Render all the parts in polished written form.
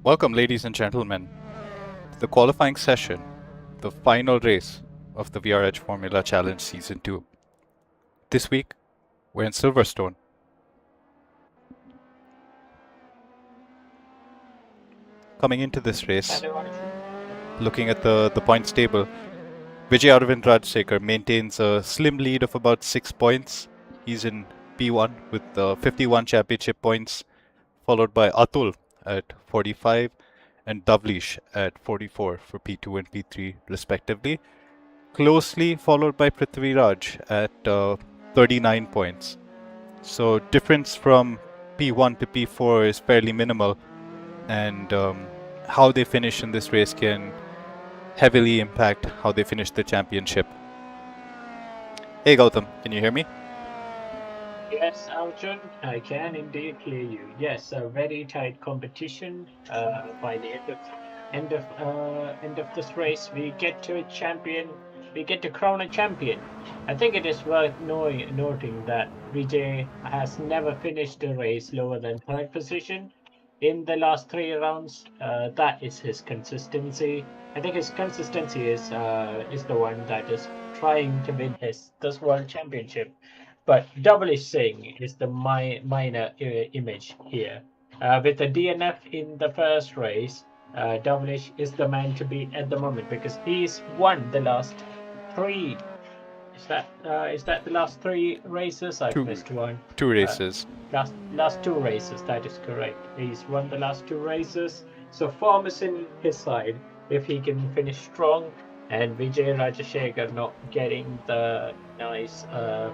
Welcome, ladies and gentlemen, to the qualifying session, the final race of the VRH Formula Challenge Season 2. This week, we're in Silverstone. Coming into this race, looking at the points table, Vijay Arvind Rajsekar maintains a slim lead of about 6 points. He's in P1 with 51 championship points, followed by Atul at 45 and Davlish at 44 for P2 and P3 respectively. Closely followed by Prithvi Raj at 39 points. So difference from P1 to P4 is fairly minimal, and how they finish in this race can heavily impact how they finish the championship. Hey Gautam, can you hear me? Yes, Arjun, I can indeed hear you. Yes, a very tight competition. By the end of this race, we get to a champion. We get to crown a champion. I think it is worth noting that Vijay has never finished a race lower than third position in the last three rounds. That is his consistency. I think his consistency is the one that is trying to win his this world championship. But double Singh is the minor image here. With the DNF in the first race, Davlish is the man to beat at the moment because he's won the last three. Is that the last three races? I've Two missed one. two Uh, races. last two races. That is correct. He's won the last two races, so form is in his side if he can finish strong. And Vijay Rajashekar not getting the nice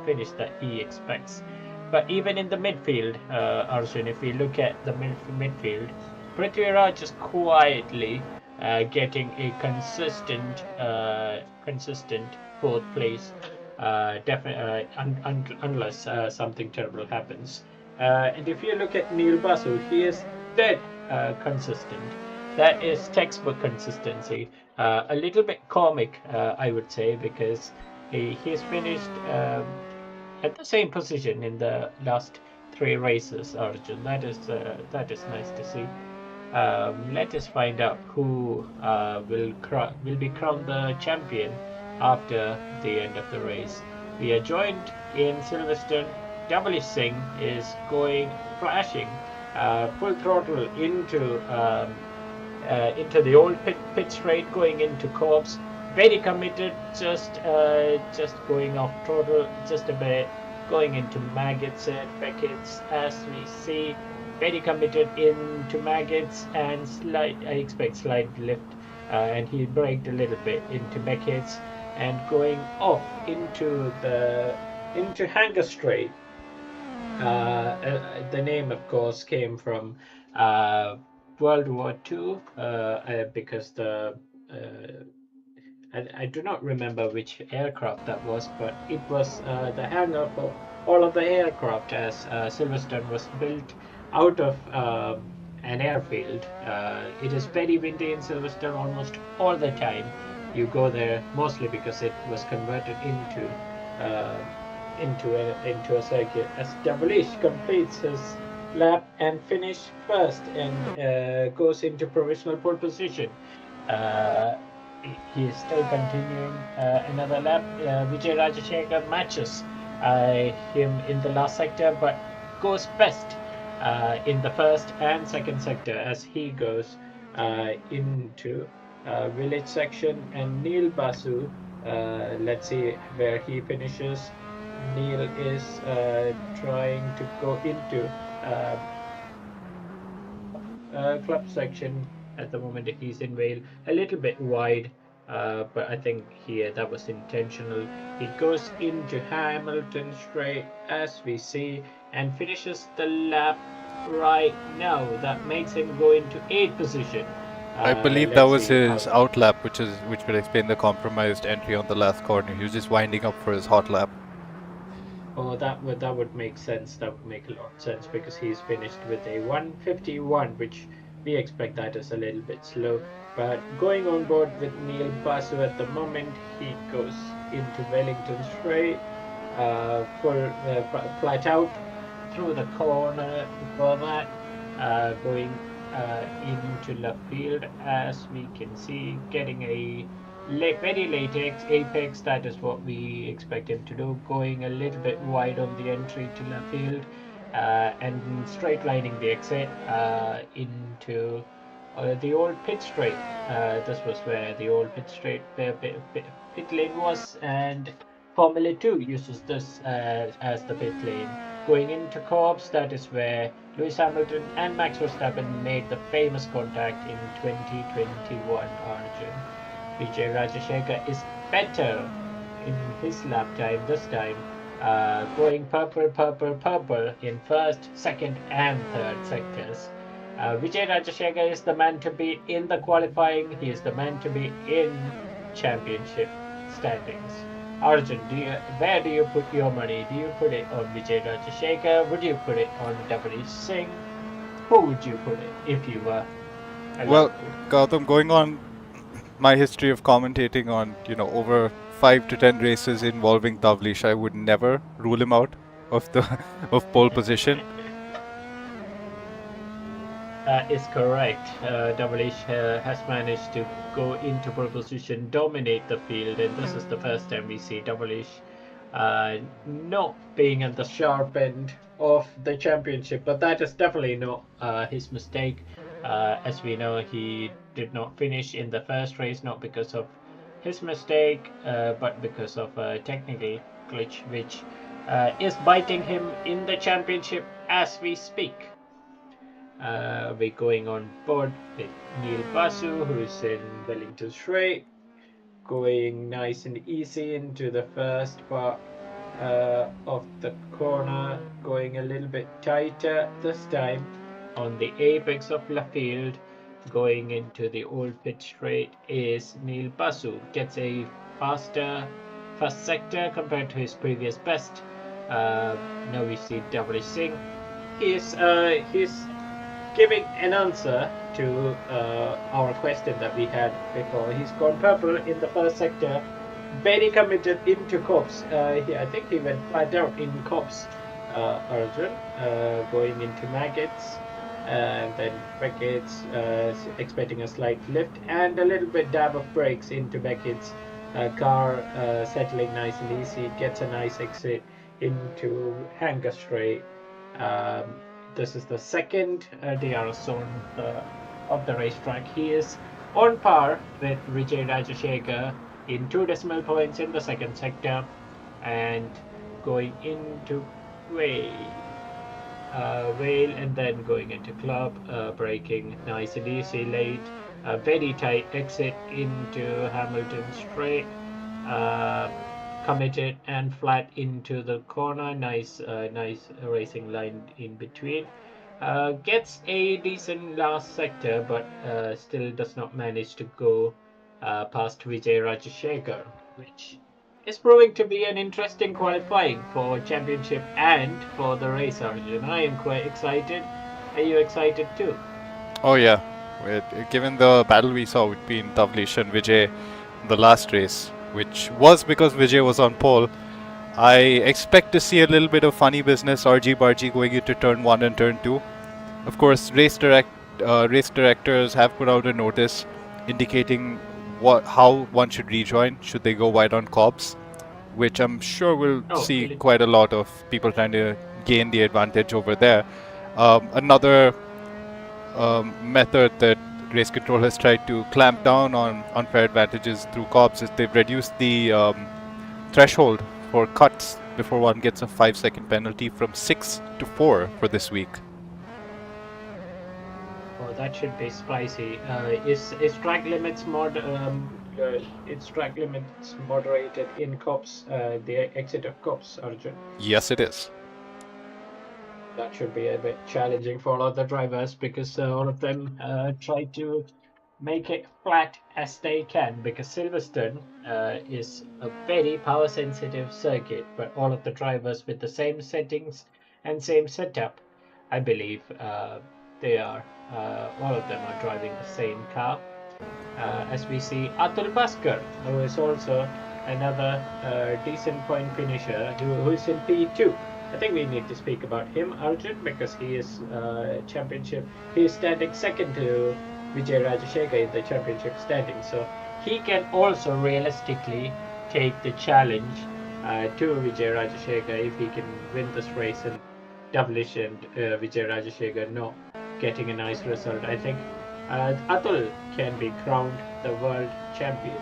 finish that he expects. But even in the midfield, Arjun, if we look at the midfield, Prithviraj is quietly getting a consistent fourth place, unless something terrible happens. And if you look at Neil Basu, he is dead consistent. That is textbook consistency. A little bit comic, I would say, because he's finished at the same position in the last three races, Arjun. That is nice to see. Let us find out who will be crowned the champion after the end of the race. We are joined in Silverstone. W Singh is going flashing full throttle into the old pit straight, going into corps. Very committed, just going off throttle just a bit, going into maggots and Beckett's as we see. Very committed into maggots and I expect slight lift, and he braked a little bit into Beckett's and going off into Hanger Straight. The name, of course, came from uh, World War II, because I do not remember which aircraft that was, but it was the hangar for all of the aircraft, as Silverstone was built out of an airfield. It is very windy in Silverstone almost all the time. You go there mostly because it was converted uh, into a circuit. As Davlish completes his lap and finish first and goes into provisional pole position. Uh, he is still continuing another lap. Vijay Rajashekar matches him in the last sector, but goes best in the first and second sector as he goes into village section. And Neil Basu, let's see where he finishes. Neil is trying to go into club section at the moment. He's in Vale, a little bit wide, but I think here that was intentional. He goes into Hamilton straight as we see and finishes the lap right now. That makes him go into 8th position. I believe that Let's was see how. his out lap, which would explain the compromised entry on the last corner. He was just winding up for his hot lap. Oh, that would make sense. That would make a lot of sense because he's finished with a 151, which we expect that is a little bit slow. But going on board with Neil Basu at the moment, he goes into Wellington straight, flat out through the corner before that, going into left field, as we can see, getting a very late apex. That is what we expect him to do, going a little bit wide on the entry to left field, and straight lining the exit into the old pit straight. This was where the old pit straight pit lane was, and Formula 2 uses this as the pit lane. Going into Corps, that is where Lewis Hamilton and Max Verstappen made the famous contact in 2021 origin. Vijay Rajashekar is better in his lap time this time, going purple in first, second, and third sectors. Vijay Rajashekar is the man to beat in the qualifying. He is the man to beat in championship standings. Arjun, where do you put your money? Do you put it on Vijay Rajashekar? Would you put it on W. Singh? Who would you put it if you were? Well, Gautam, going on my history of commentating on, over 5 to 10 races involving Tavlish, I would never rule him out of the of pole position. Is correct. Tavlish has managed to go into pole position, dominate the field, and this is the first time we see Tavlish not being at the sharp end of the championship, but that is definitely not his mistake. As we know, he did not finish in the first race, not because of his mistake, but because of a technical glitch, which is biting him in the championship as we speak. We're going on board with Neil Basu, who's in Wellington Straight, going nice and easy into the first part of the corner, going a little bit tighter this time on the apex of left field. Going into the old pit straight is Neil Basu. Gets a faster first sector compared to his previous best. Now we see W. Singh. He's giving an answer to our question that we had before. He's gone purple in the first sector, very committed into Cops. I think he went flat out in Cops, Arjun, going into Maggots, and then Beckett's expecting a slight lift and a little bit dab of brakes into Beckett's car, settling nice and easy, gets a nice exit into Hangar Straight. This is the second DRS zone of the racetrack. He is on par with Vijay Rajashekar in 2 decimal points in the second sector, and going into Vale and then going into Club, braking nice and easy late. A very tight exit into Hamilton Straight. Committed and flat into the corner. Nice racing line in between. Gets a decent last sector, but still does not manage to go past Vijay Rajashekar, which is proving to be an interesting qualifying for championship and for the race, Arjun. I am quite excited. Are you excited too? Oh yeah, given the battle we saw between Tavlish and Vijay in the last race, which was because Vijay was on pole, I expect to see a little bit of funny business, RG-bargy going into turn 1 and turn 2. Of course, race directors have put out a notice indicating how one should rejoin should they go wide on Cobbs, which I'm sure we'll see really? quite a lot of people trying to gain the advantage over there. Another method that race control has tried to clamp down on unfair advantages through Cobbs is they've reduced the threshold for cuts before one gets a 5-second penalty from 6 to 4 for this week. Oh, that should be spicy. Is track limits moderated in Cops, the exit of Cops, Arjun? Yes, it is. That should be a bit challenging for all of the drivers, because all of them try to make it flat as they can, because Silverstone is a very power sensitive circuit, but all of the drivers with the same settings and same setup, I believe they are all of them are driving the same car. As we see Atul Bhaskar, who is also another decent point finisher, who is in P2. I think we need to speak about him, Arjun, because he is championship. He is standing second to Vijay Rajashekar in the championship standing, so he can also realistically take the challenge to Vijay Rajashekar if he can win this race and Doublish and Vijay Rajashekar not getting a nice result. I think Atul can be crowned the world champion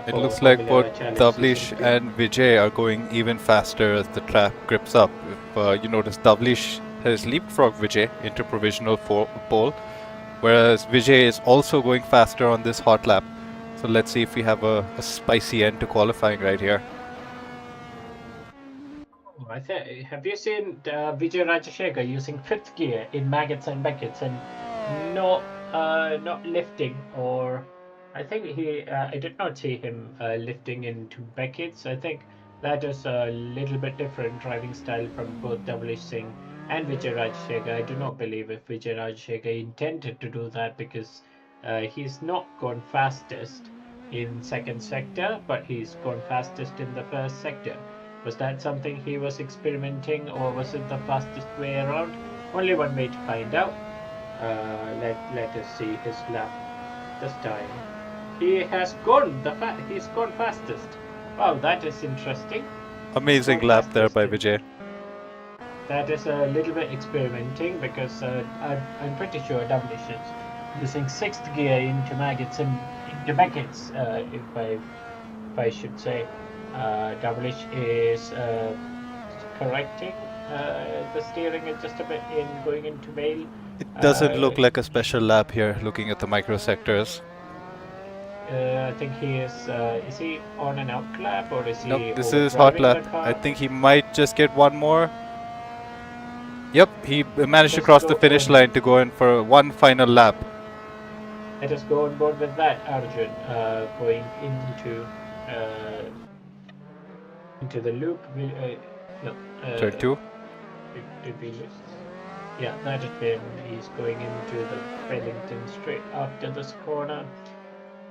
It for looks like both Formula Challenge Season Davlish 2. and Vijay are going even faster as the track grips up. If you notice, Davlish has leapfrogged Vijay into provisional pole, whereas Vijay is also going faster on this hot lap. So let's see if we have a spicy end to qualifying right here. Oh, have you seen Vijay Rajashekar using fifth gear in Maggots and Beckets and not lifting, or I think I did not see him lifting into Beckett's. I think that is a little bit different driving style from both Davlish Singh and Vijay Rajashekar. I do not believe if Vijay Rajashekar intended to do that, because he's not gone fastest in second sector, but he's gone fastest in the first sector. Was that something he was experimenting, or was it the fastest way around? Only one way to find out. Let us see his lap this time. He's gone fastest. Wow, that is interesting. Amazing Gone lap there fastest. by Vijay. That is a little bit experimenting, because I'm pretty sure Doublish is using sixth gear into Maggots and into Beckett's, if I should say. Doublish is correcting the steering just a bit in going into Vale. It doesn't look like a special lap here, looking at the microsectors. I think he is he on an out lap, or is Nope, he this is hot overdriving lap. the car? I think he might just get one more. Yep, he managed to Just cross the go finish on. line to go in for one final lap. Let us go on board with that, Arjun. Going uh, into the loop. No, Turn 2. did we lose? Yeah, that has been. He's going into the Wellington straight after this corner.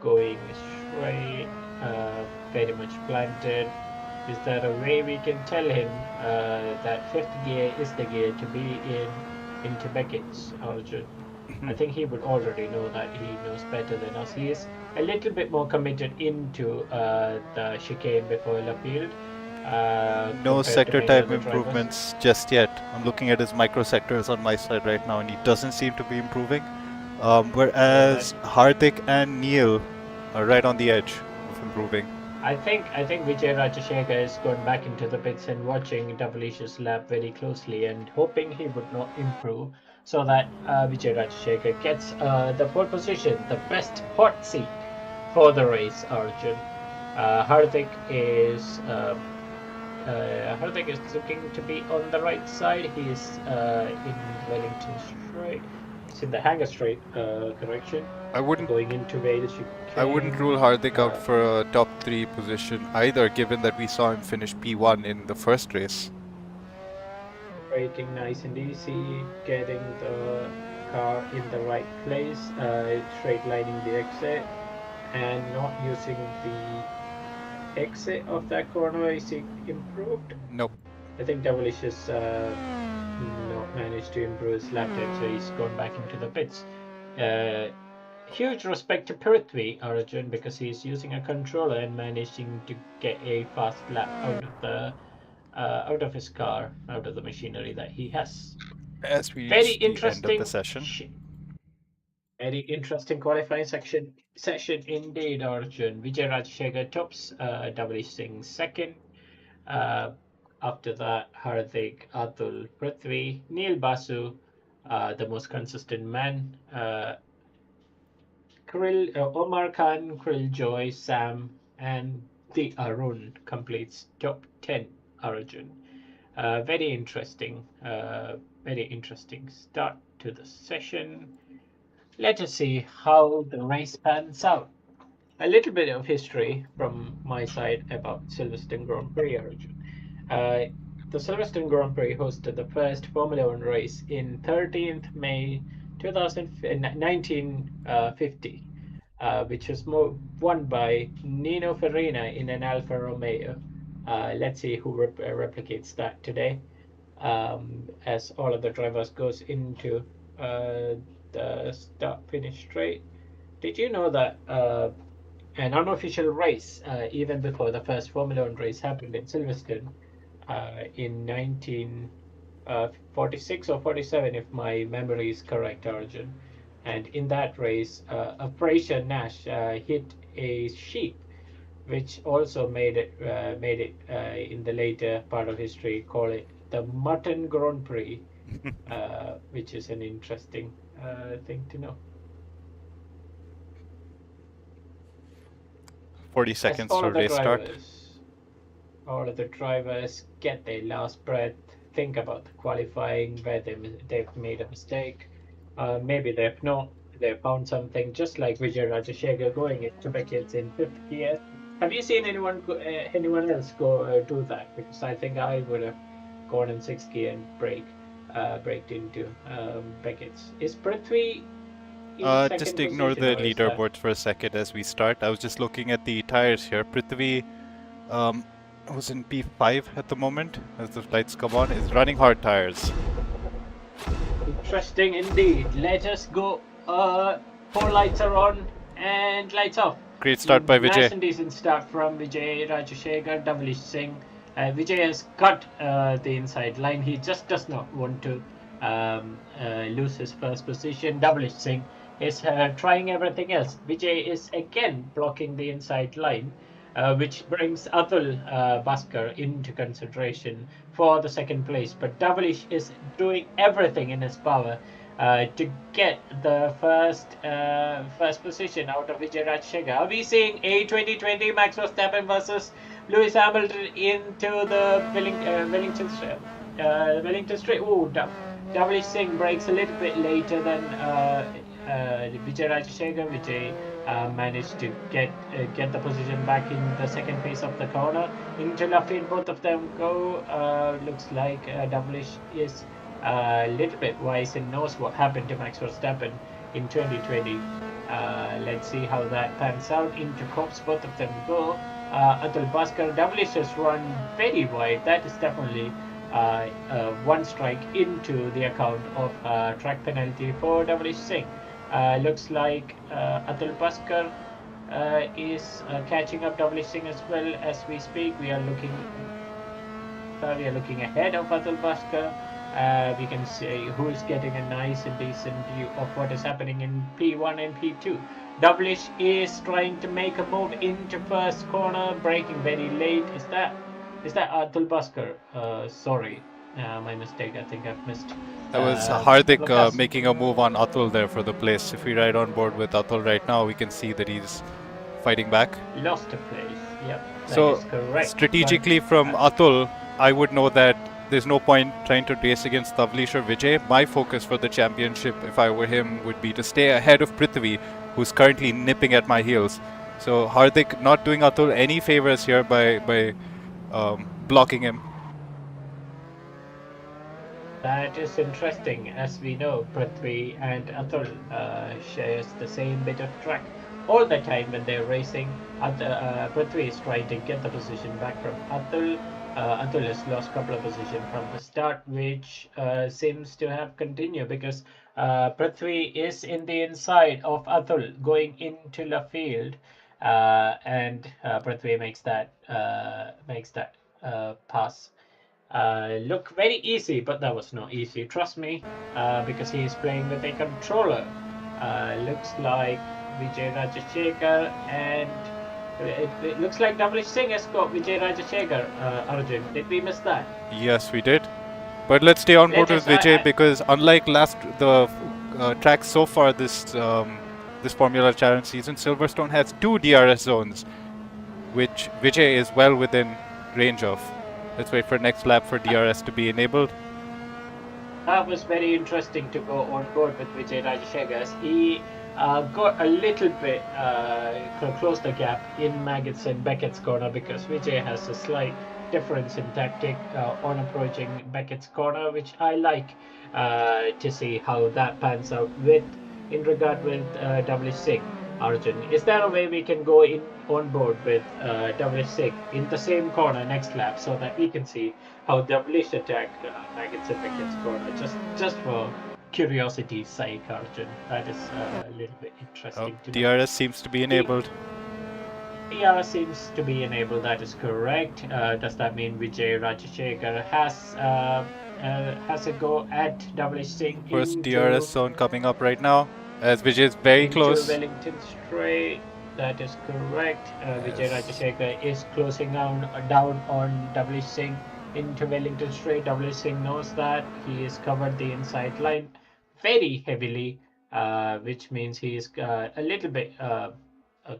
Going straight, very much planted. Is there a way we can tell him that fifth gear is the gear to be in into Beckett's, Arjun? I think he would already know that. He knows better than us. He is a little bit more committed into the chicane before Lafield. No Compared to sector many type other drivers. improvements just yet. I'm looking at his microsectors on my side right now, and he doesn't seem to be improving. Whereas Hardik and Neil are right on the edge of improving. I think Vijay Rajashekar has gone back into the pits and watching Davalish's lap very closely and hoping he would not improve, so that Vijay Rajashekar gets the pole position, the best hot seat for the race. Arjun, Hardik is looking to be on the right side. He is in Wellington Straight. He's in the Hangar Straight. Correction. I wouldn't Going into Wales I wouldn't chicane. rule Hardik out for a top 3 position either, given that we saw him finish P1 in the first race. Operating nice and easy, getting the car in the right place, straight lining the exit, and not using the exit of that corner. Is he improved? Nope. I think Devilish has not managed to improve his lap time, so he's gone back into the pits. Huge respect to Prithvi, Arjun, because he's using a controller and managing to get a fast lap out of his car, out of the machinery that he has. As we Very reach the end of the interesting, session. very interesting qualifying session indeed, Arjun. Vijay Rajashekar tops, Double Singh second. Uh, After that, Hardik, Atul, Prithvi, Neil Basu, the most consistent man. Omar Khan, Krill Joy, Sam, and the Arun completes top 10. Arjun. Very interesting start to the session. Let us see how the race pans out. A little bit of history from my side about Silverstone Grand Prix, Arjun. Uh, the Silverstone Grand Prix hosted the first Formula One race in 13th May 1950, which was won by Nino Farina in an Alfa Romeo. Let's see who replicates that today. As all of the drivers goes into the start finish straight. Did you know that an unofficial race, even before the first Formula One race happened in Silverstone in 1946 or 47, if my memory is correct, Arjun. And in that race, a Fraser Nash hit a sheep, which also made it in the later part of history call it the Mutton Grand Prix, which is an interesting thing to know. 40 As seconds to restart. all of the drivers get their last breath, think about the qualifying where they've made a mistake. Maybe they've not. They found something, just like Vijay Rajashekar going into Beckett's in fifth gear. Have you seen anyone else go do that? Because I think I would have gone in sixth gear and braked into Beckett's. Is Prithvi in Just second ignore position, the or is that? leaderboard for a second as we start. I was just looking at the tires here. Prithvi um, was in P5 at the moment as the lights come on. Is running hard tires. Interesting indeed. Let us go. Four lights are on and lights off. Great start by Nice Vijay. and decent start from Vijay Rajashekar, Devilish Singh. Vijay has cut the inside line. He just does not want to lose his first position. Devilish Singh is trying everything else. Vijay is again blocking the inside line, which brings Atul Bhaskar into consideration for the second place. But Devilish is doing everything in his power to get the first position out of Vijay Rajshekar. Are we seeing a 2020 Max Verstappen versus Lewis Hamilton into the Wellington Straight? Oh, Devilish Singh breaks a little bit later than Vijay Rajashekar. Vijay managed to get the position back in the second phase of the corner. Into Lafayette, both of them go. Looks like Devilish is a little bit wise and knows what happened to Max Verstappen in 2020. Let's see how that pans out. Into Cops, both of them go. Atul Bhaskar, Devilish has run very wide. That is definitely one strike into the account of track penalty for Devilish Singh. Looks like Atul Bhaskar is catching up Devilish Singh as well as we speak. We are looking ahead of Atul Bhaskar. We can see who is getting a nice and decent view of what is happening in P1 and P2. Devilish is trying to make a move into first corner, braking very late. Is that Atul Bhaskar? Sorry, my mistake. I think I've missed. That was Hardik Lucas making a move on Atul there for the place. If we ride on board with Atul right now, we can see that he's fighting back. lost a place. Yep, that So is correct. strategically But, from Atul, I would know that there's no point trying to race against Tavlish or Vijay. My focus for the championship, if I were him, would be to stay ahead of Prithvi, who's currently nipping at my heels. So Hardik not doing Atul any favors here by blocking him. that is interesting. As we know, Prithvi and Atul shares the same bit of track all the time when they're racing. Prithvi is trying to get the position back from Atul. Atul has lost a couple of positions from the start, which seems to have continued because Prithvi is in the inside of Atul going into the field, and Prithvi makes that pass look very easy, but that was not easy. Trust me, because he is playing with a controller. Looks like Vijay Rajashekar, and it looks like Devilish Singh has got Vijay Rajashekar. Arjun, did we miss that? Yes, we did. But let's stay on board with Vijay because unlike the tracks so far this Formula Challenge season, Silverstone has 2 DRS zones, which Vijay is well within range of. Let's wait for next lap for DRS to be enabled. That was very interesting to go on board with Vijay Rajashekar. He got a little bit close the gap in Maggots and Beckett's corner because Vijay has a slight difference in tactic on approaching Beckett's corner, which I like to see how that pans out in regard with Devilish Singh. Arjun, is there a way we can go in on board with WSIG in the same corner next lap so that we can see how WS attack Maggots and Becket's corner? Just for curiosity's sake, Arjun. That is a little bit interesting to know. DRS seems to be enabled. PR seems to be enabled. That is correct. Does that mean Vijay Rajashekar has a go at W Singh First DRS zone coming up right now, as Vijay is very into close. Wellington Straight? That is correct. Vijay Yes. Rajashekar is closing down on W Singh into Wellington Straight. W Singh knows that he has covered the inside line very heavily, which means he is a little bit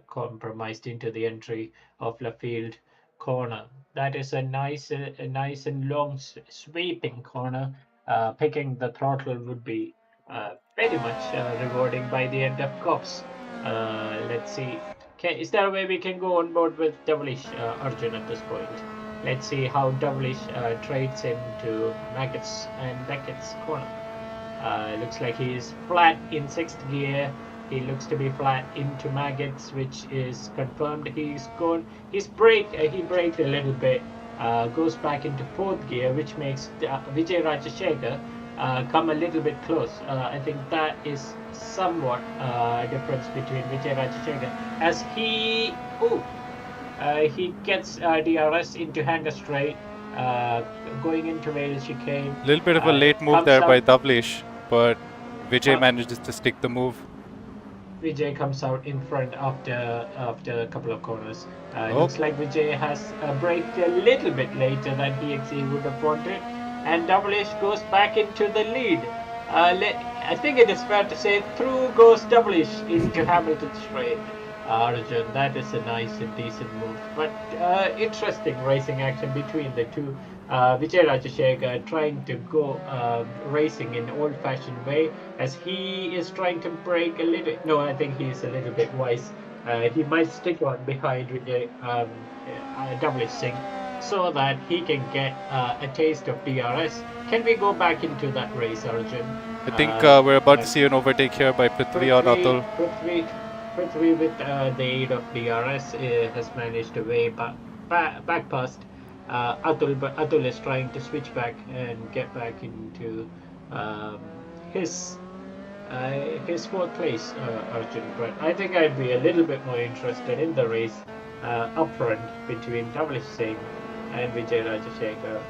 compromised into the entry of left field corner. That is a nice and long sweeping corner. Picking the throttle would be very much rewarding by the end of cops. Let's see. Is there a way we can go on board with Devilish Arjun at this point? Let's see how Devilish trades into Maggots and Beckett's corner. Looks like he is flat in 6th gear. He looks to be flat into Maggots, which is confirmed. He braked a little bit, goes back into 4th gear, which makes Vijay Rajashekar come a little bit close. I think that is somewhat difference between Vijay Rajashekar as he gets DRS into Hanger Straight, going into Wales chicane. A little bit of a late move there by Davlish, but Vijay manages to stick the move. Vijay comes out in front after a couple of corners. Looks like Vijay has braked a little bit later than he would have wanted, and Davlish goes back into the lead. I think it is fair to say through goes Davlish into Hamilton Straight. Arjun, that is a nice and decent move, but interesting racing action between the two. Vijay Rajashekar trying to go racing in old-fashioned way as he is trying to break a little. No, I think he's a little bit wise. He might stick on behind Vijay Singh so that he can get a taste of DRS. Can we go back into that race, Arjun? I think we're about to see an overtake here by Prithvi on Atul. Prithvi with the aid of DRS has managed to way back past Atul, but Atul is trying to switch back and get back into his 4th place, Arjun. But I think I'd be a little bit more interested in the race up front between Davlish Singh and Vijay Rajashekar.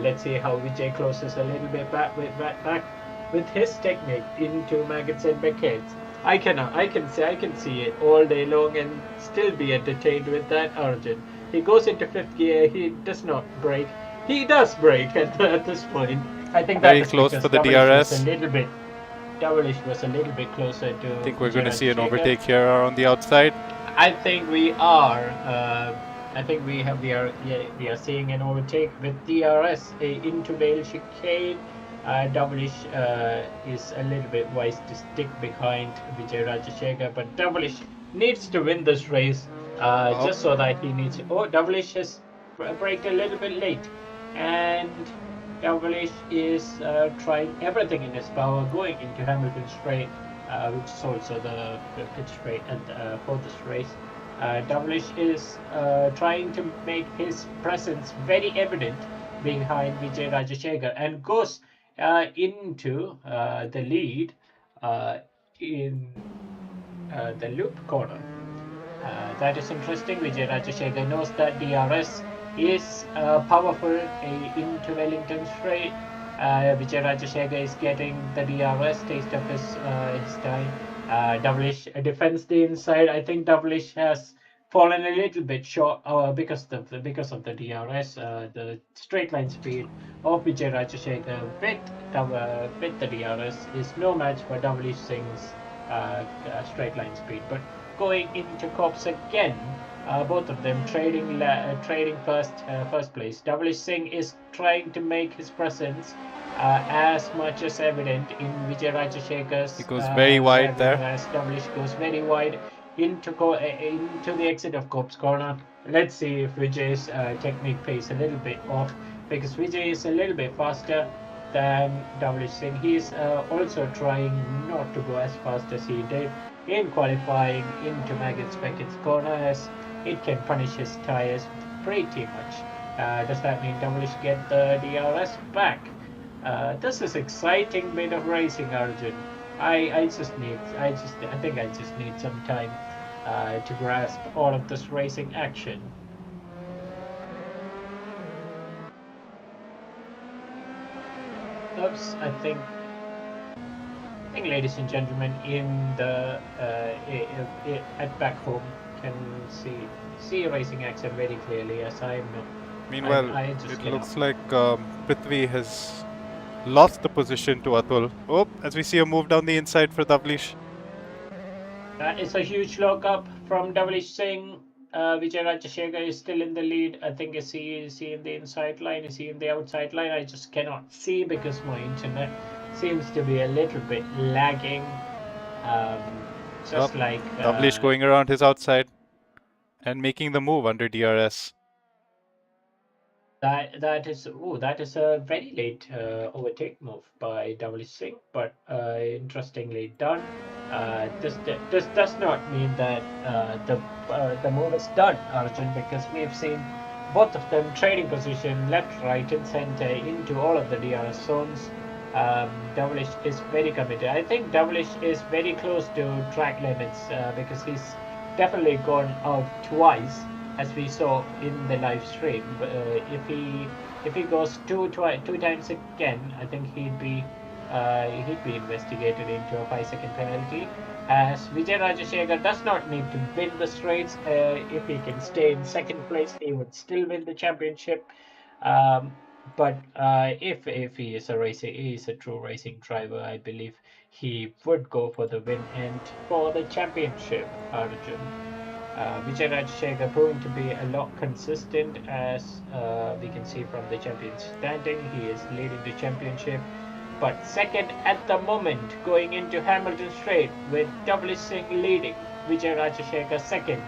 Let's see how Vijay closes a little bit back with his technique into Maggots and Beckett's. I can see it all day long and still be entertained with that, Arjun. He goes into 5th gear. He does not brake. He does brake at this point. I think very close for the DRS. Davlish was a little bit closer to. I think we're going to see an overtake here on the outside. I think we are. I think we are seeing an overtake with DRS into Vale chicane. Davlish is a little bit wise to stick behind Vijay Rajashekar, but Davlish needs to win this race just so that he needs. Davlish has braked a little bit late, and Davlish is trying everything in his power going into Hamilton Straight, which is also the pit straight for this race. Davlish is trying to make his presence very evident behind Vijay Rajashekar and goes into the lead in the loop corner. That is interesting. Vijay Rajashekar knows that DRS is powerful into Wellington Straight. Vijay Rajashekar is getting the DRS taste of his time. Davlish defends the inside. I think Davlish has fallen a little bit short because of the DRS. The straight line speed of Vijay Rajashekar with the DRS is no match for Davlish Singh's straight line speed. But going into cops again, both of them trading first place. Davlish Singh is trying to make his presence as much as evident in Vijay Rajashekhar's. He goes very wide there. As Davlish goes very wide into the exit of Cope's corner. Let's see if Vijay's technique pays a little bit off, because Vijay is a little bit faster than Davlish Singh. He's also trying not to go as fast as he did. in qualifying into Maggot's Beckett's corner, as it can punish his tyres pretty much. Does that mean Devilish get the DRS back? This is exciting bit of racing, Arjun. I think I just need some time to grasp all of this racing action. Oops, I think, ladies and gentlemen, in the at back home can see racing action very clearly, as I'm not. Meanwhile, I just it cannot. looks like Prithvi has lost the position to Atul. Oh, as we see a move down the inside for Davlish. That is a huge lockup from Devilish Singh. Vijay Rajashekar is still in the lead. I think is he in the inside line? Is he in the outside line? I just cannot see because my internet seems to be a little bit lagging. Um, just like Davlish going around his outside and making the move under DRS. that is a very late overtake move by Devilish Singh, but interestingly done. This does not mean that the move is done, Arjun, because we've seen both of them trading position left, right, and center into all of the DRS zones. Devilish is very committed. I think Devilish is very close to track limits because he's definitely gone out twice, as we saw in the live stream. If he goes two times again, I think he'd be investigated into a 5-second penalty. As Vijay Rajashekar does not need to win the straights, if he can stay in second place, he would still win the championship. Um, but if he is he is a true racing driver, I believe he would go for the win and for the championship, Arjun. Vijay Rajashekar proving to be a lot consistent, as we can see from the champions standing. He is leading the championship, but second at the moment, going into Hamilton Straight with W Singh leading, Vijay Rajashekar second,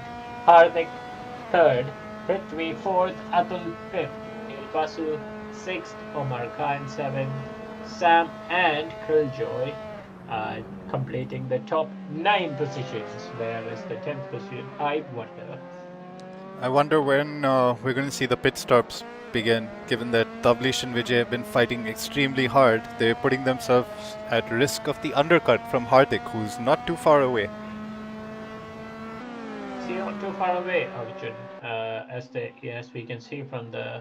Hardik third, Prithvi fourth, Atul fifth, Neil Basu sixth, Omar Khan seventh, Sam and Killjoy completing the top 9 positions. Where is the 10th position? I wonder. I wonder when we're going to see the pit stops begin, given that Davlish and Vijay have been fighting extremely hard. They're putting themselves at risk of the undercut from Hardik, who's not too far away. See, not too far away, Arjun, as we can see from the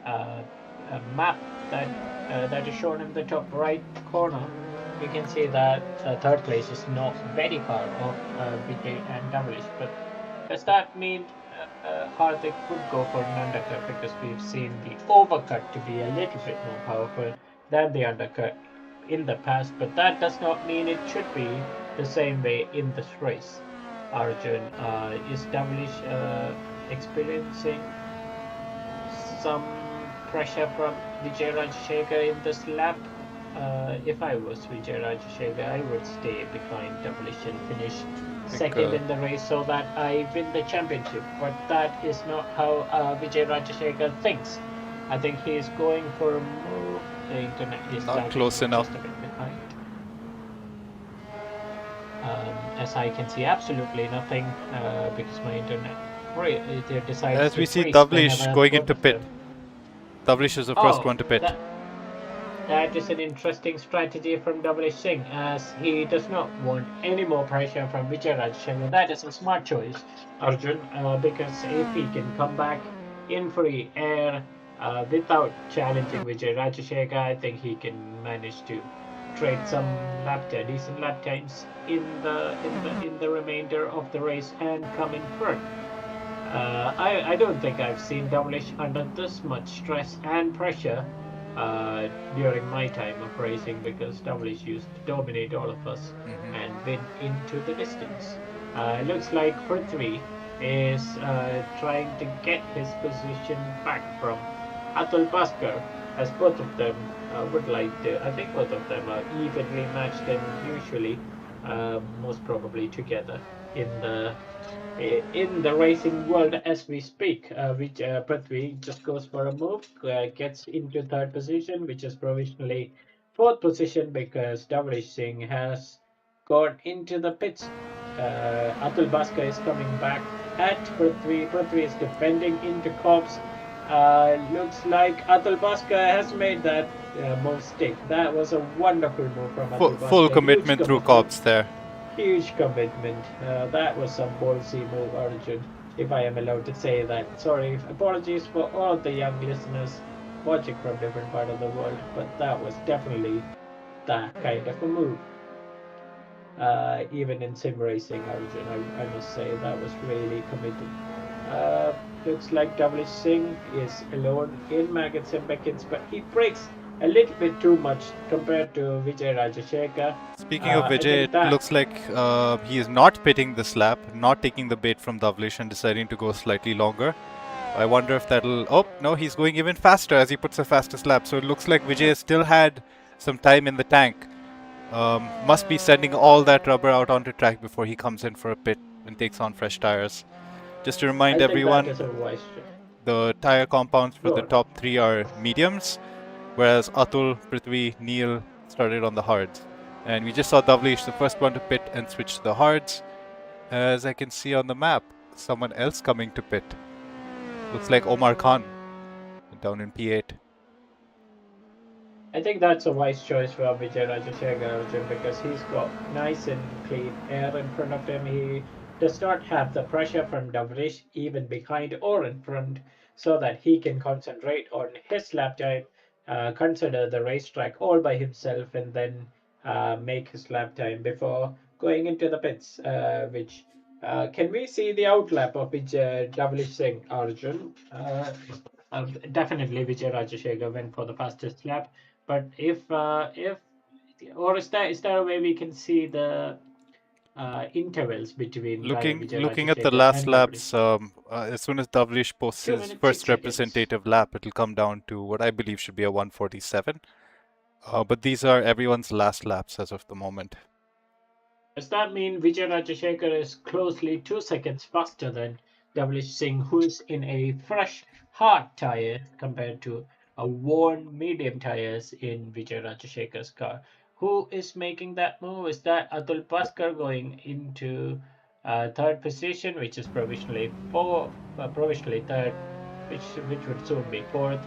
uh, map that is shown in the top right corner. You can see that third place is not very far off Vijay and Devilish, but does that mean Hardik would go for an undercut? Because we've seen the overcut to be a little bit more powerful than the undercut in the past, but that does not mean it should be the same way in this race. Arjun, is Devilish experiencing some pressure from Vijay Rajashekar in this lap? If I was Vijay Rajashekar, I would stay behind Devilish and finish second in the race so that I win the championship. But that is not how Vijay Rajashekar thinks. I think he is going for a move. The internet is Not lagging close enough. just a bit behind. As I can see absolutely nothing because my internet decides As to we see freeze Davlish whenever going both into of pit. them. Davlish is the first Oh, one to pit. that is an interesting strategy from W Singh, as he does not want any more pressure from Vijay Rajashekhar. That is a smart choice, Arjun, because if he can come back in free air without challenging Vijay Rajashekhar, I think he can manage to trade some decent lap times in the remainder of the race and come in front. I don't think I've seen Devilish under this much stress and pressure during my time of racing, because Devilish used to dominate all of us and win into the distance. It looks like Prithvi is trying to get his position back from Atul Bhaskar, as both of them would like to. I think both of them are evenly matched and usually most probably together in the racing world as we speak, which Prithvi just goes for a move, gets into third position, which is provisionally fourth position because Davrish Singh has gone into the pits. Atul Bhaskar is coming back at Prithvi. Prithvi is defending into Cobbs. Looks like Atul Bhaskar has made that mistake. That was a wonderful move from Atul Full Bhaskar. Huge commitment through commitment. Cobbs there. Huge commitment. That was some ballsy move, Arjun, if I am allowed to say that. Sorry, apologies for all the young listeners watching from different part of the world, but that was definitely that kind of a move. Even in sim racing, Arjun, I must say that was really committed. Looks like W Singh is alone in Maggots and Beckets, but he breaks a little bit too much compared to Vijay Rajashekar. Speaking of I Vijay, think it that looks like he is not pitting this lap, not taking the bait from Davlish and deciding to go slightly longer. I wonder if that'll... Oh, no, he's going even faster as he puts the fastest lap. So it looks like Vijay still had some time in the tank. Must be sending all that rubber out onto track before he comes in for a pit and takes on fresh tires. Just to remind I think that everyone, is a wise choice. the tire compounds for the Good. top three are mediums, whereas Atul, Prithvi, Neil started on the hards. And we just saw Davlish, the first one to pit and switch to the hards. As I can see on the map, someone else coming to pit. Looks like Omar Khan down in P8. I think that's a wise choice for Vijay Rajashekar Arjun because he's got nice and clean air in front of him. He does not have the pressure from Davrish even behind or in front, so that he can concentrate on his lap time, consider the racetrack all by himself, and then make his lap time before going into the pits. Which can we see the outlap of Vijay Davrish Singh Arjun? Definitely Vijay Rajashekar went for the fastest lap. But if or is there a way we can see the intervals between Vijay Looking at the Rajashekar last and W? laps, as soon as Davlish posts 2 his minutes 6 first seconds. representative lap, it'll come down to what I believe should be a 147. But these are everyone's last laps as of the moment. Does that mean Vijay Rajashekar is closely 2 seconds faster than W Singh, who is in a fresh hard tire compared to a worn medium tires in Vijay Rajashekhar's car? Who is making that move? Is that Atul Bhaskar going into third position, which is provisionally third, which would soon be fourth,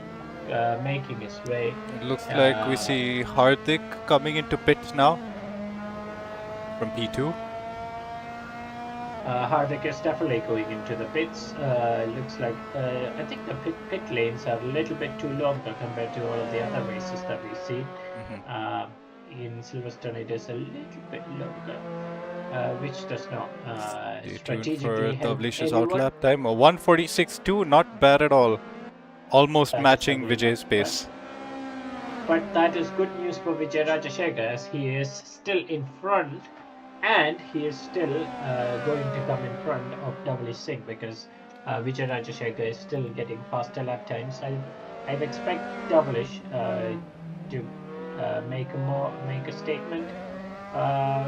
making his way. It looks like we see Hardik coming into pit now from P2. Hardik is definitely going into the pits. Looks like I think the pit lanes are a little bit too longer compared to all of the other races that we see. In Silverstone, it is a little bit longer, which does not strategically help Davlish's anyone. outlap time. A 146.2, not bad at all. Almost That matching Vijay's pace. But that is good news for Vijay Rajashekar as he is still in front, and he is still going to come in front of W Singh because Vijay Rajashekar is still getting faster lap times. I expect Davlish to make a statement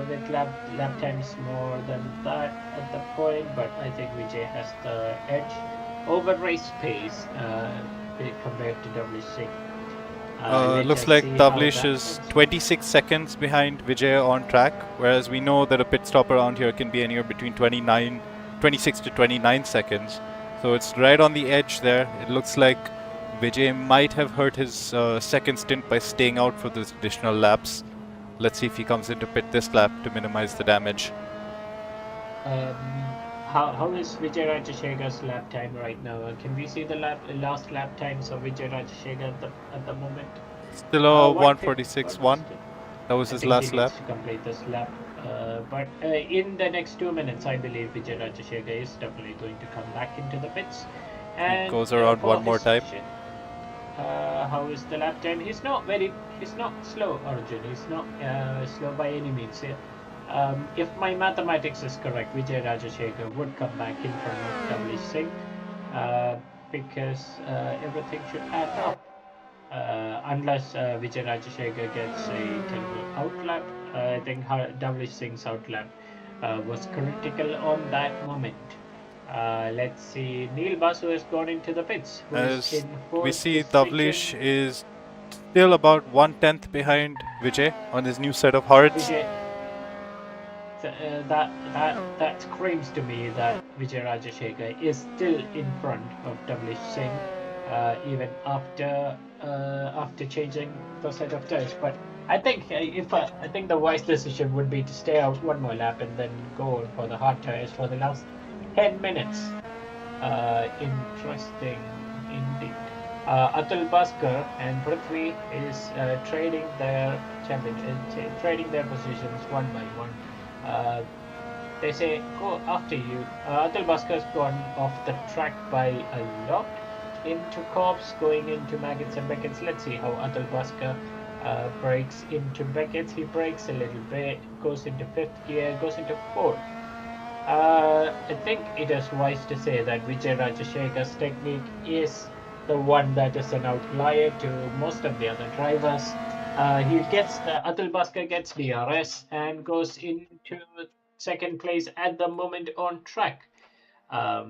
with lap times more than that at the point, but I think Vijay has the edge over race pace compared to W Singh. Looks like Davlish is 26 seconds behind Vijay on track, whereas we know that a pit stop around here can be anywhere between 26 to 29 seconds. So it's right on the edge there. It looks like Vijay might have hurt his second stint by staying out for those additional laps. Let's see if he comes into pit this lap to minimize the damage. How is Vijay Rajashekhar's lap time right now? Can we see the last lap times of Vijay Rajashekar at the moment? Still a 146.1. That was his last lap. To complete this lap. But in the next 2 minutes, I believe Vijay Rajashekar is definitely going to come back into the pits. And he goes around one more time. How is the lap time? He's not slow, Arjun. He's not slow by any means. If my mathematics is correct, Vijay Rajashekar would come back in front of W Singh because everything should add up. Unless Vijay Rajashekar gets a terrible outlap, I think W Singh's outlap was critical on that moment. Let's see, Neil Basu has gone into the pits. As we see, Davlish is still about 1/10 behind Vijay on his new set of hards. that screams to me that Vijay Rajashekar is still in front of W Singh, even after changing the set of tires. But I think I think the wise decision would be to stay out one more lap and then go on for the hard tires for the last 10 minutes. Interesting indeed. Atul Bhaskar and Prithvi is trading their trading their positions one by one. They say go after you. Atul Bhaskar's gone off the track by a lot into Cobbs, going into Maggots and Beckett's. Let's see how Atul Bhaskar breaks into Beckett's. He breaks a little bit, goes into fifth gear, goes into fourth. I think it is wise to say that Vijay Rajashekhar's technique is the one that is an outlier to most of the other drivers. He gets Atul Bhaskar gets VRS and goes into second place at the moment on track. I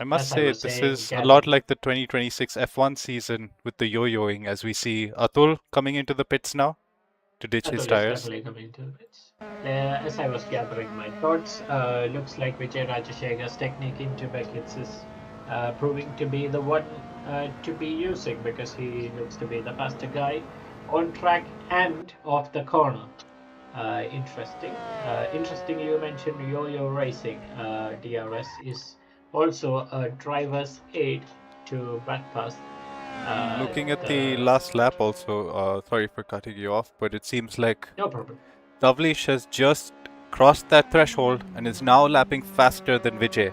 must As I say, was this saying, is a lot like the 2026 F1 season with the yo-yoing, as we see Atul coming into the pits now to ditch his Atul is tires. definitely coming to the pits. As I was gathering my thoughts, looks like Vijay Rajashekhar's technique into Beckett's is proving to be the one to be using because he looks to be the faster guy on track and off the corner. Interesting. Interesting you mentioned yo-yo racing. DRS is also a driver's aid to bypass Looking at the the... last lap also, sorry for cutting you off, but it seems like No problem. Davlish has just crossed that threshold and is now lapping faster than Vijay.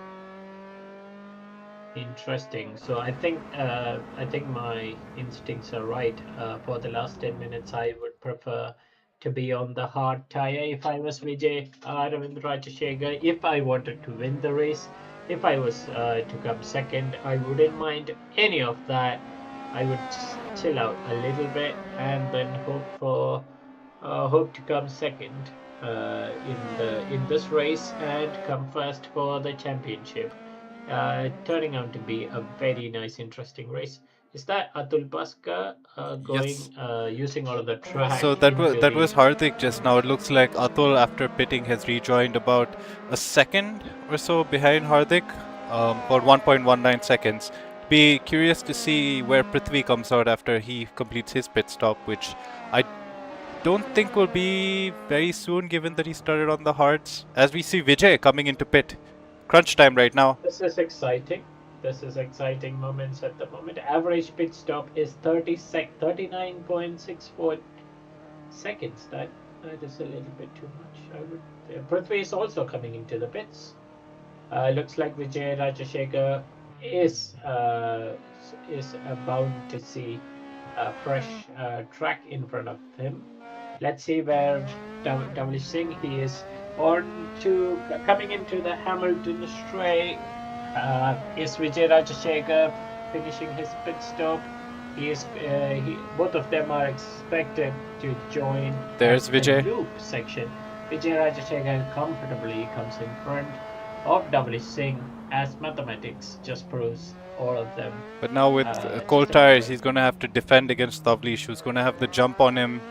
Interesting. So I think my instincts are right. For the last 10 minutes, I would prefer to be on the hard tire if I was Vijay Ravindra Rajashekar. If I wanted to win the race, if I was to come second, I wouldn't mind any of that. I would just chill out a little bit and then hope to come second in this race and come first for the championship. Turning out to be a very nice, interesting race. Is that Atul Bhaskar Yes. using all of the track So into that the... was Hardik just now. It looks like Atul, after pitting, has rejoined about a second or so behind Hardik, about 1.19 seconds. Be curious to see where Prithvi comes out after he completes his pit stop, which I don't think will be very soon, given that he started on the hards. As we see Vijay coming into pit, crunch time right now. This is exciting. This is exciting moments at the moment. Average pit stop is 39.64 seconds. That is a little bit too much. I would. Prithvi is also coming into the pits. Looks like Vijay Rajashekar is bound to see a fresh track in front of him. Let's see where W Singh he is on to coming into the Hamilton straight. Is Vijay Rajashekar finishing his pit stop? Both of them are expected to join There's at the Vijay. loop section. Vijay Rajashekar comfortably comes in front of W Singh as mathematics just proves all of them. But now with cold tires, he's going to have to defend against Tavlish, who's going to have the jump on him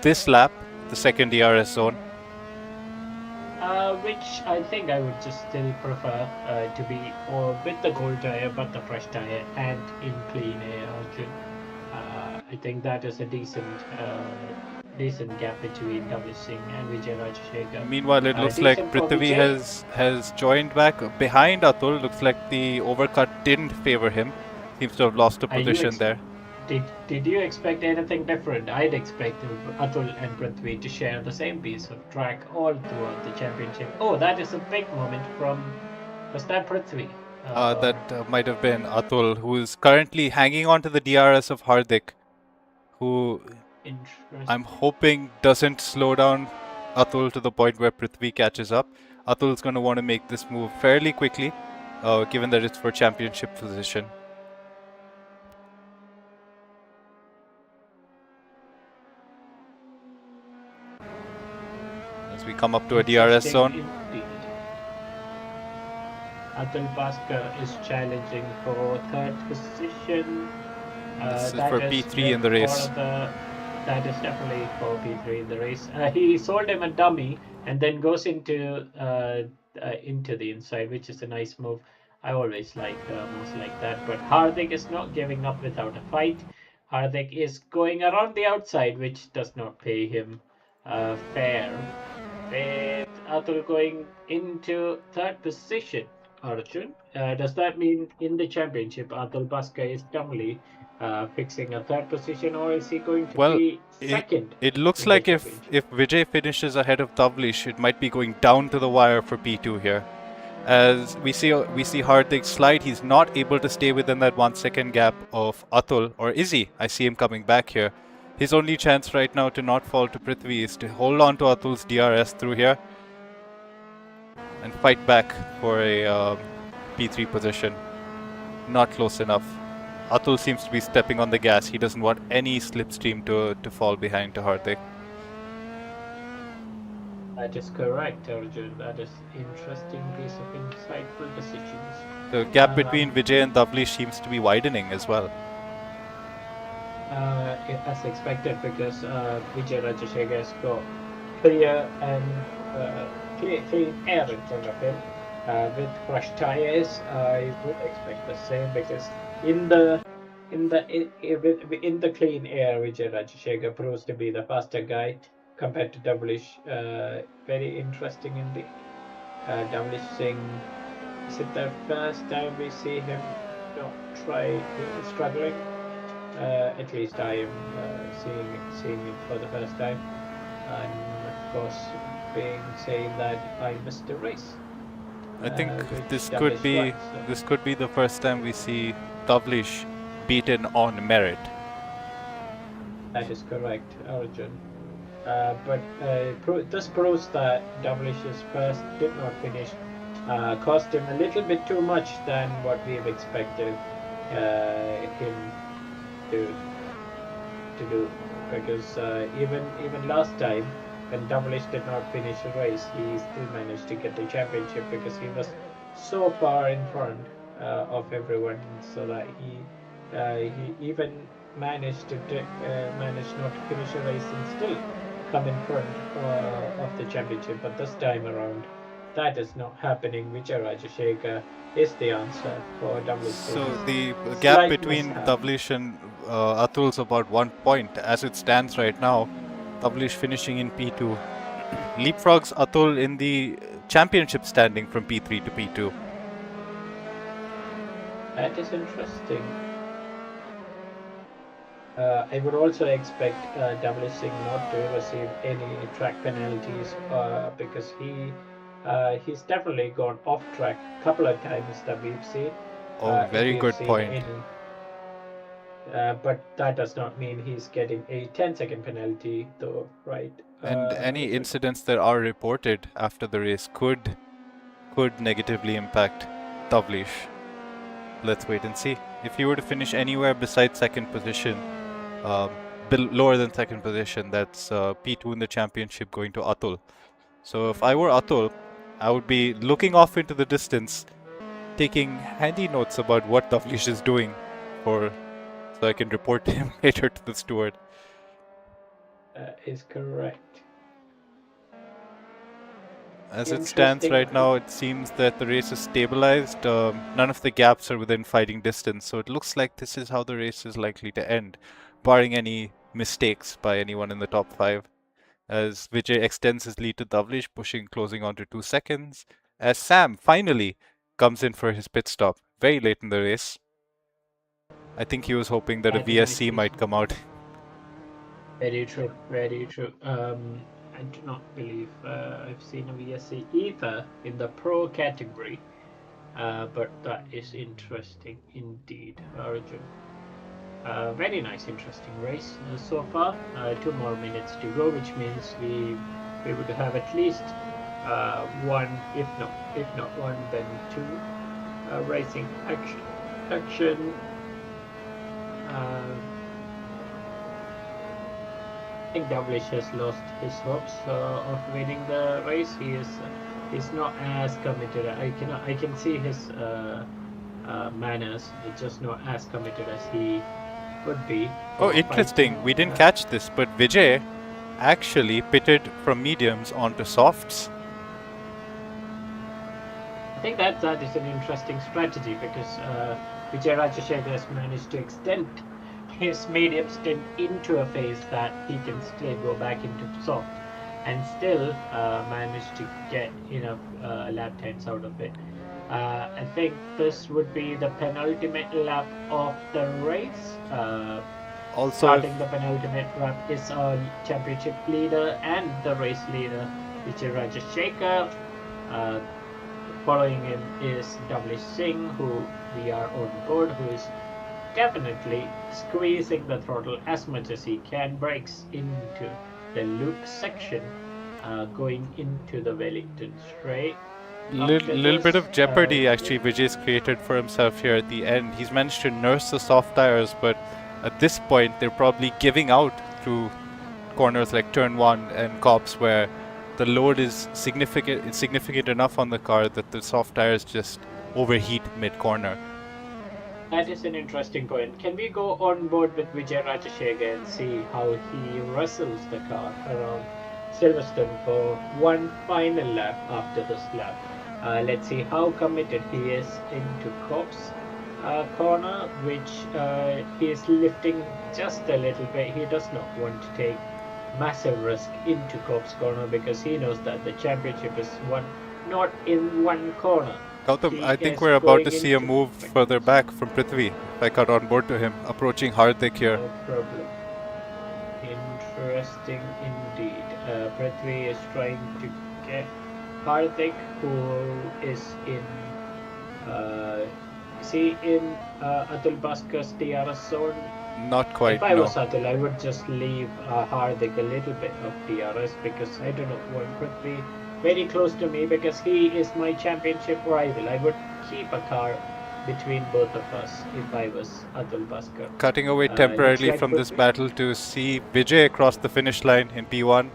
this lap, the second DRS zone. Which I think I would just still prefer to be with the cold tire but the fresh tire and in clean air, Arjun. I think that is a decent gap between W Singh and Vijay Rajashekar. Meanwhile, it looks like Prithvi has joined back behind Atul. Looks like the overcut didn't favor him. Seems to have lost a position there. Did you expect anything different? I'd expect Atul and Prithvi to share the same piece of track all throughout the championship. Oh, that is a big moment from... Was that Prithvi? That might have been Atul, who is currently hanging on to the DRS of Hardik, who I'm hoping doesn't slow down Atul to the point where Prithvi catches up. Atul's going to want to make this move fairly quickly, given that it's for championship position. As we come up to a DRS zone. Indeed. Atul Bhaskar is challenging for third position. This is for P3 in the race. That is definitely for P3 in the race. He sold him a dummy and then goes into the inside, which is a nice move. I always like moves like that. But Hardik is not giving up without a fight. Hardik is going around the outside, which does not pay him fair. With Atul going into third position, Arjun, does that mean in the championship Atul Baska is doubly fixing a third position, or is he going to Well, be it second it looks in the like championship? if Vijay finishes ahead of Tavlish, it might be going down to the wire for P2 here. As we see Hardik slide, he's not able to stay within that 1 second gap of Atul, or is he? I see him coming back here. His only chance right now to not fall to Prithvi is to hold on to Atul's DRS through here and fight back for a P3 position. Not close enough. Atul seems to be stepping on the gas. He doesn't want any slipstream to fall behind to Hardik. That is correct, Arjun. That is interesting piece of insightful decisions. The gap between Vijay and Tavlish seems to be widening as well. As expected, because Vijay Rajashekar has got clear and clean air in front of him. With crushed tires, I would expect the same, because in the clean air, Vijay Rajashekar proves to be the faster guy compared to Doublish. Very interesting indeed. Doublish Singh, is it the first time we see him not try struggling? At least I am seeing it for the first time, and of course being saying that I missed a race. I think which this Doublish could be won, so this could be the first time we see Tavlish beaten on merit. that is correct, Arjun. But this proves that Doublish's first did not finish cost him a little bit too much than what we've expected him to do, because even last time when Doublish did not finish a race, he still managed to get the championship because he was so far in front of everyone, so that he even managed not to finish a race and still come in front of the championship. But this time around, that is not happening. Vijay Rajashekar is the answer for Doublish. So the gap between Tavlish and Atul's about 1 point as it stands right now. Tavlish finishing in P2 leapfrogs Atul in the championship standing from P3 to P2. That is interesting. I would also expect Doublish Singh not to receive any track penalties because he's definitely gone off track a couple of times that we've seen. Oh, very good point. But that does not mean he's getting a 10-second penalty, though, right? And any incidents that are reported after the race could negatively impact Tavlish. Let's wait and see. If he were to finish anywhere besides second position, lower than second position, that's P2 in the championship going to Atul. So if I were Atul, I would be looking off into the distance, taking handy notes about what Tavlish is doing, so I can report to him later to the steward. Is correct. As it stands right now, it seems that the race is stabilized. None of the gaps are within fighting distance, so it looks like this is how the race is likely to end, barring any mistakes by anyone in the top 5. As Vijay extends his lead to Tavlish, closing on to 2 seconds. As Sam finally comes in for his pit stop, very late in the race. I think he was hoping that a VSC might come out. Very true, very true. I do not believe I've seen a VSC either in the pro category, but that is interesting indeed, Arjun. Very nice, interesting race so far. 2 more minutes to go, which means we would have at least one, if not one, then 2 racing action. I think Doublish has lost his hopes of winning the race. He's not as committed. I can see his manners, just not as committed as he would be. Oh, interesting. We didn't catch this, but Vijay actually pitted from mediums onto softs. I think that is an interesting strategy because Vijay Rajashekar has managed to extend his medium stint into a phase that he can still go back into soft and still manage to get enough lap times out of it. I think this would be the penultimate lap of the race. Also, Starting the penultimate lap is our championship leader and the race leader, Vijay Rajashekar. Following him is W. Singh, who we are on board, who is definitely squeezing the throttle as much as he can, brakes into the loop section, going into the Wellington straight. little bit of jeopardy actually Vijay's created for himself here at the end. He's managed to nurse the soft tires, but at this point they're probably giving out through corners like turn 1 and cops where the load is significant enough on the car that the soft tires just overheat mid-corner. That is an interesting point. Can we go on board with Vijay Rajashekar and see how he wrestles the car around Silverstone for one final lap after this lap? Let's see how committed he is into Cobb's corner, which he is lifting just a little bit. He does not want to take massive risk into Cobb's corner because he knows that the championship is won not in one corner. Gautam, I think is we're about to going see a into move quickness. further back from Prithvi. If I cut on board to him, approaching Hardik here. No problem. Interesting indeed. Prithvi is trying to get Hardik, who is in Atul Bhaskar's DRS zone. Not quite, If I no. was Atul, I would just leave Hardik a little bit of DRS because I do not want Prithvi very close to me because he is my championship rival. I would keep a car between both of us if I was Atul Bhaskar. Cutting away temporarily from this battle to see Vijay across the finish line in P1.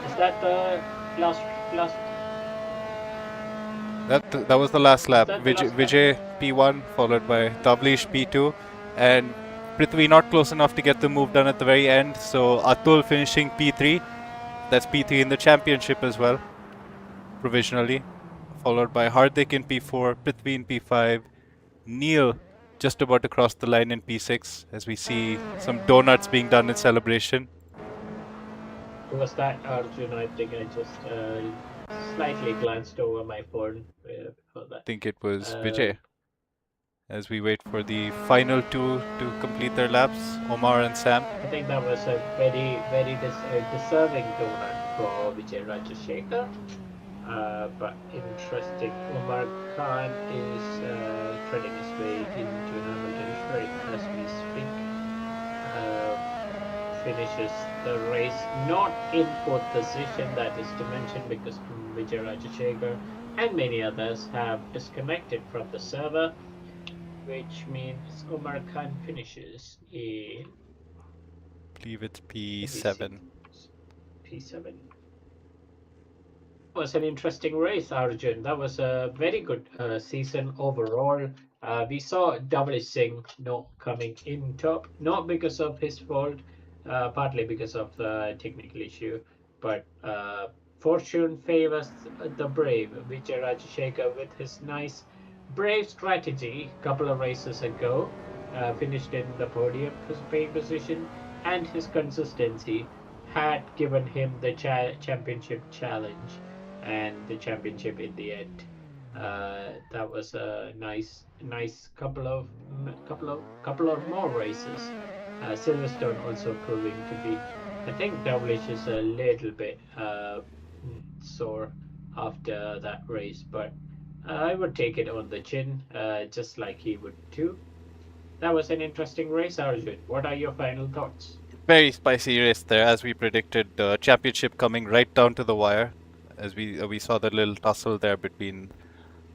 Is that the last? That was the last lap. Is that the last Vijay P1 followed by Tavlish P2 and Prithvi not close enough to get the move done at the very end. So Atul finishing P3. That's P3 in the championship as well, provisionally. Followed by Hardik in P4, Prithvi in P5, Neil just about to cross the line in P6 as we see some donuts being done in celebration. Who was that, Arjun? I think I just slightly glanced over my phone before that. I think it was Vijay. As we wait for the final two to complete their laps, Omar and Sam. I think that was a very, very deserving donut for Vijay Rajashekar. But interesting, Omar Khan is threading his way into Hamilton straight as we speak. Finishes the race not in fourth position, that is to mention, because Vijay Rajashekar and many others have disconnected from the server, which means Omar Khan finishes in, I believe it's P7. P7. Was an interesting race, Arjun. That was a very good season overall. We saw W. Singh not coming in top, not because of his fault, partly because of the technical issue, but fortune favors the brave. Vijay Rajashekar, with his nice brave strategy a couple of races ago, finished in the podium position, and his consistency had given him the championship challenge and the championship in the end. That was a nice couple of more races. Silverstone also proving to be, I think Dowlish is a little bit sore after that race, but I would take it on the chin, just like he would too. That was an interesting race, Arjun. What are your final thoughts? Very spicy race there, as we predicted. Championship coming right down to the wire, as we saw the little tussle there between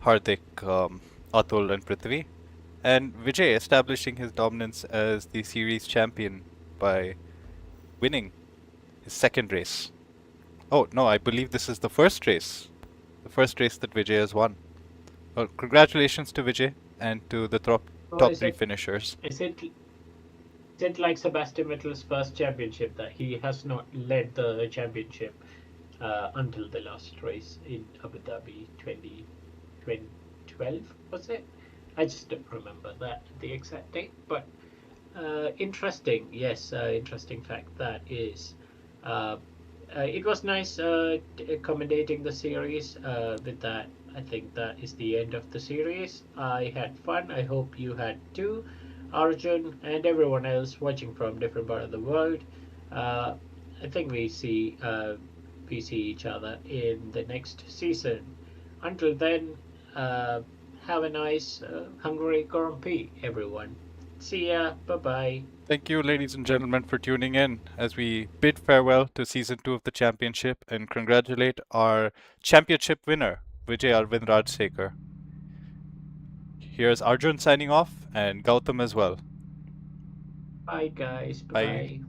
Hardik, Atul, and Prithvi, and Vijay establishing his dominance as the series champion by winning his second race. Oh no, I believe this is the first race that Vijay has won. Well, congratulations to Vijay and to the top three finishers. Is it Is it like Sebastian Vettel's first championship that he has not led the championship until the last race in Abu Dhabi 2012, was it? I just don't remember the exact date, but interesting. Yes, interesting fact that is. Uh, it was nice commentating the series. With that, I think that is the end of the series. I had fun. I hope you had too, Arjun, and everyone else watching from different part of the world. Uh, I think we see each other in the next season. Until then, uh, have a nice Hungary Grand Prix, everyone. See ya. Bye bye. Thank you, ladies and gentlemen, for tuning in as we bid farewell to season 2 of the championship and congratulate our championship winner, Vijay Arvind Rajsekar. Here's Arjun signing off and Gautam as well. Bye, guys. Bye Bye. bye.